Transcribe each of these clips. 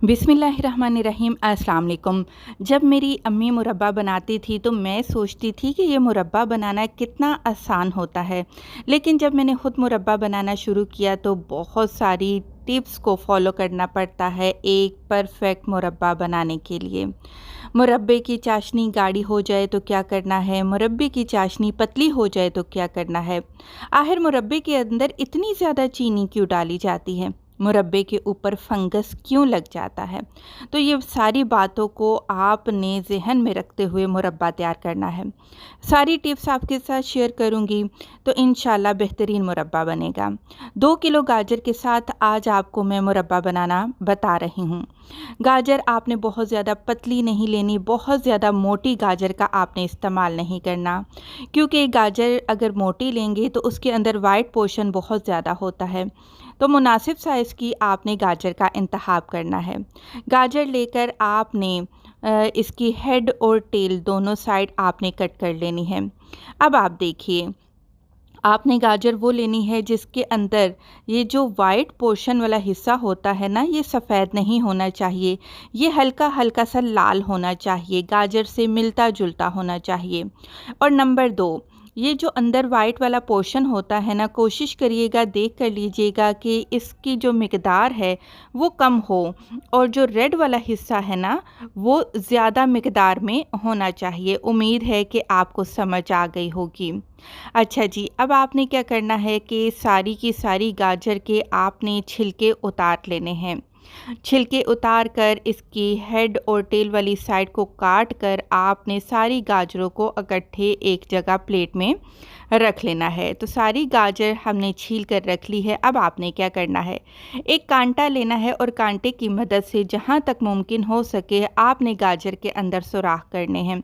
बिस्मिल्लाहिर्रहमानिर्रहीम। अस्सलाम वालेकुम। जब मेरी अम्मी मुरब्बा बनाती थी तो मैं सोचती थी कि ये मुरब्बा बनाना कितना आसान होता है, लेकिन जब मैंने ख़ुद मुरब्बा बनाना शुरू किया तो बहुत सारी टिप्स को फॉलो करना पड़ता है एक परफेक्ट मुरब्बा बनाने के लिए। मुरब्बे की चाशनी गाढ़ी हो जाए तो क्या करना है, मुरब्बे की चाशनी पतली हो जाए तो क्या करना है, आखिर मुरब्बे के अंदर इतनी ज़्यादा चीनी क्यों डाली जाती है, मुरब्बे के ऊपर फंगस क्यों लग जाता है। तो ये सारी बातों को आपने ज़हन में रखते हुए मुरब्बा तैयार करना है। सारी टिप्स आपके साथ शेयर करूंगी तो इंशाल्लाह बेहतरीन मुरब्बा बनेगा। 2 किलो गाजर के साथ आज आपको मैं मुरब्बा बनाना बता रही हूँ। गाजर आपने बहुत ज़्यादा पतली नहीं लेनी, बहुत ज़्यादा मोटी गाजर का आपने इस्तेमाल नहीं करना, क्योंकि गाजर अगर मोटी लेंगे तो उसके अंदर वाइट पोर्शन बहुत ज़्यादा होता है। तो मुनासिब साइज़ की आपने गाजर का इंतखाब करना है। गाजर लेकर आपने इसकी हेड और टेल दोनों साइड आपने कट कर लेनी है। अब आप देखिए, आपने गाजर वो लेनी है जिसके अंदर ये जो वाइट पोर्शन वाला हिस्सा होता है ना, ये सफ़ेद नहीं होना चाहिए, ये हल्का हल्का सा लाल होना चाहिए, गाजर से मिलता जुलता होना चाहिए। और नंबर 2, ये जो अंदर वाइट वाला पोर्शन होता है ना, कोशिश करिएगा, देख कर लीजिएगा कि इसकी जो मिकदार है वो कम हो, और जो रेड वाला हिस्सा है ना वो ज़्यादा मिकदार में होना चाहिए। उम्मीद है कि आपको समझ आ गई होगी। अच्छा जी, अब आपने क्या करना है कि सारी की सारी गाजर के आपने छिलके उतार लेने हैं। छिलके उतार कर इसकी हेड और टेल वाली साइड को काट कर आपने सारी गाजरों को इकट्ठे एक जगह प्लेट में रख लेना है। तो सारी गाजर हमने छील कर रख ली है। अब आपने क्या करना है, एक कांटा लेना है और कांटे की मदद से जहाँ तक मुमकिन हो सके आपने गाजर के अंदर सुराख करने हैं।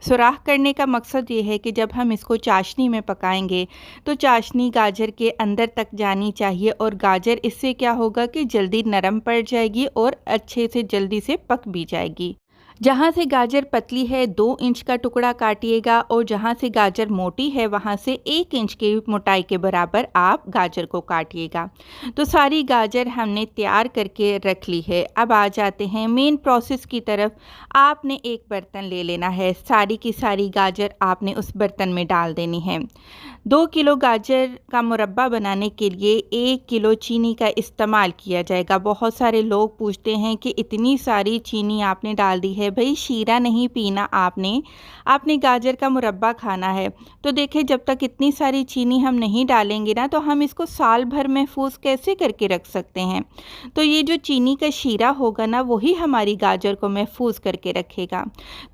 सुराख करने का मकसद ये है कि जब हम इसको चाशनी में पकाएंगे तो चाशनी गाजर के अंदर तक जानी चाहिए, और गाजर इससे क्या होगा कि जल्दी नरम पड़ जाएगी और अच्छे से जल्दी से पक भी जाएगी। जहाँ से गाजर पतली है 2 इंच का टुकड़ा काटिएगा, और जहाँ से गाजर मोटी है वहाँ से 1 इंच की मोटाई के बराबर आप गाजर को काटिएगा। तो सारी गाजर हमने तैयार करके रख ली है। अब आ जाते हैं मेन प्रोसेस की तरफ। आपने एक बर्तन ले लेना है, सारी की सारी गाजर आपने उस बर्तन में डाल देनी है। 2 किलो गाजर का मुरब्बा बनाने के लिए 1 किलो चीनी का इस्तेमाल किया जाएगा। बहुत सारे लोग पूछते हैं कि इतनी सारी चीनी आपने डाल दी है। भाई, शीरा नहीं पीना आपने गाजर का मुरब्बा खाना है। तो देखिए, जब तक इतनी सारी चीनी हम नहीं डालेंगे ना, तो हम इसको साल भर महफूज कैसे करके रख सकते हैं। तो ये जो चीनी का शीरा होगा ना, वही हमारी गाजर को महफूज करके रखेगा।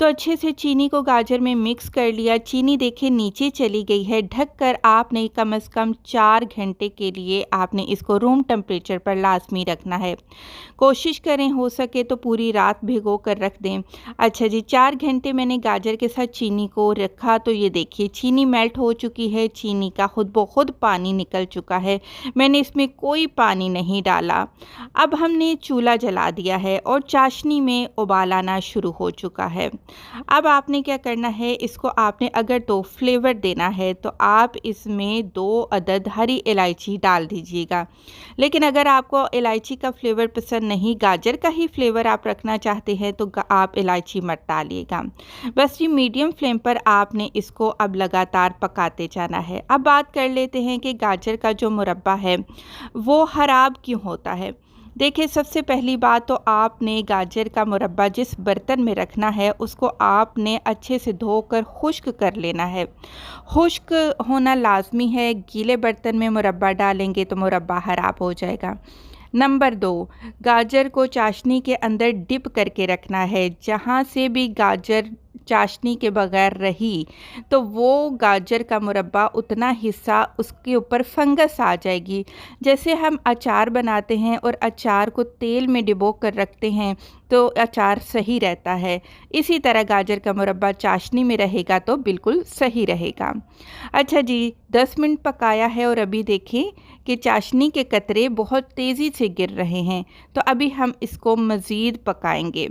तो अच्छे से चीनी को गाजर में मिक्स कर लिया। चीनी देखिए नीचे चली गई है। ढक कर आपने कम से कम 4 घंटे के लिए आपने इसको रूम टेम्परेचर पर लाजमी रखना है। कोशिश करें हो सके तो पूरी रात भिगो कर रख दें। अच्छा जी, 4 घंटे मैंने गाजर के साथ चीनी को रखा तो ये देखिए चीनी मेल्ट हो चुकी है, चीनी का खुद ब खुद पानी निकल चुका है। मैंने इसमें कोई पानी नहीं डाला। अब हमने चूल्हा जला दिया है और चाशनी में उबाल आना शुरू हो चुका है। अब आपने क्या करना है, इसको आपने अगर तो फ्लेवर देना है तो आप इसमें 2 अदद हरी इलायची डाल दीजिएगा। लेकिन अगर आपको इलायची का फ्लेवर पसंद नहीं, गाजर का ही फ्लेवर आप रखना चाहते हैं तो आप इलायची मत डालिएगा। बस ये मीडियम फ्लेम पर आपने इसको अब लगातार पकाते जाना है। अब बात कर लेते हैं कि गाजर का जो मुरब्बा है वो ख़राब क्यों होता है। देखिए, सबसे पहली बात तो आपने गाजर का मुरब्बा जिस बर्तन में रखना है उसको आपने अच्छे से धोकर खुश्क कर लेना है। खुश्क होना लाजमी है। गीले बर्तन में मुरब्बा डालेंगे तो मुरब्बा ख़राब हो जाएगा। नंबर 2, गाजर को चाशनी के अंदर डिप करके रखना है। जहाँ से भी गाजर चाशनी के बगैर रही तो वो गाजर का मुरब्बा उतना हिस्सा उसके ऊपर फंगस आ जाएगी। जैसे हम अचार बनाते हैं और अचार को तेल में डिबो कर रखते हैं तो अचार सही रहता है, इसी तरह गाजर का मुरब्बा चाशनी में रहेगा तो बिल्कुल सही रहेगा। अच्छा जी, 10 मिनट पकाया है और अभी देखिए कि चाशनी के कतरे बहुत तेज़ी से गिर रहे हैं। तो अभी हम इसको मज़ीद पकाएंगे।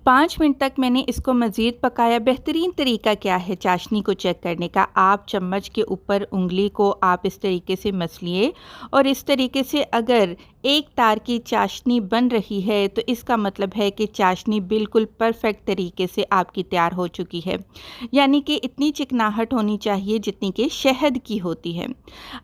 5 मिनट तक मैंने इसको मज़ीद पकाया। बेहतरीन तरीका क्या है चाशनी को चेक करने का, आप चम्मच के ऊपर उँगली को आप इस तरीके से मसलिए और इस तरीके से अगर एक तार की चाशनी बन रही है तो इसका मतलब है कि चाशनी बिल्कुल परफेक्ट तरीके से आपकी तैयार हो चुकी है। यानी कि इतनी चिकनाहट होनी चाहिए जितनी कि शहद की होती है।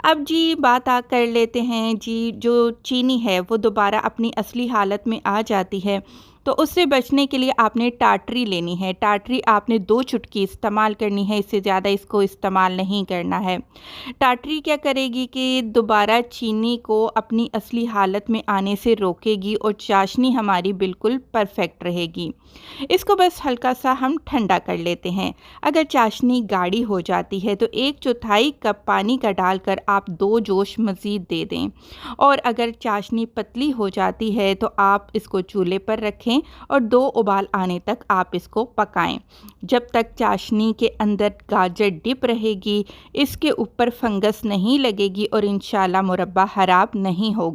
अब जी बात कर लेते हैं जी, जो चीनी है वो दोबारा अपनी असली हालत में आ जाती है, तो उससे बचने के लिए आपने टाटरी लेनी है। टाटरी आपने 2 चुटकी इस्तेमाल करनी है, इससे ज़्यादा इसको इस्तेमाल नहीं करना है। टाटरी क्या करेगी कि दोबारा चीनी को अपनी असली हालत में आने से रोकेगी और चाशनी हमारी बिल्कुल परफेक्ट रहेगी। इसको बस हल्का-सा हम ठंडा कर लेते हैं। अगर चाशनी गाढ़ी हो जाती है तो 1/4 कप पानी का डालकर आप 2 जोश मज़ीद दे दें, और अगर चाशनी पतली हो जाती है तो आप इसको चूल्हे पर रखें और 2 उबाल आने तक आप इसको पकाएं। जब तक चाशनी के अंदर गाजर डिप रहेगी, इसके ऊपर फंगस नहीं लगेगी और इंशाल्लाह मुरब्बा ख़राब नहीं होगा।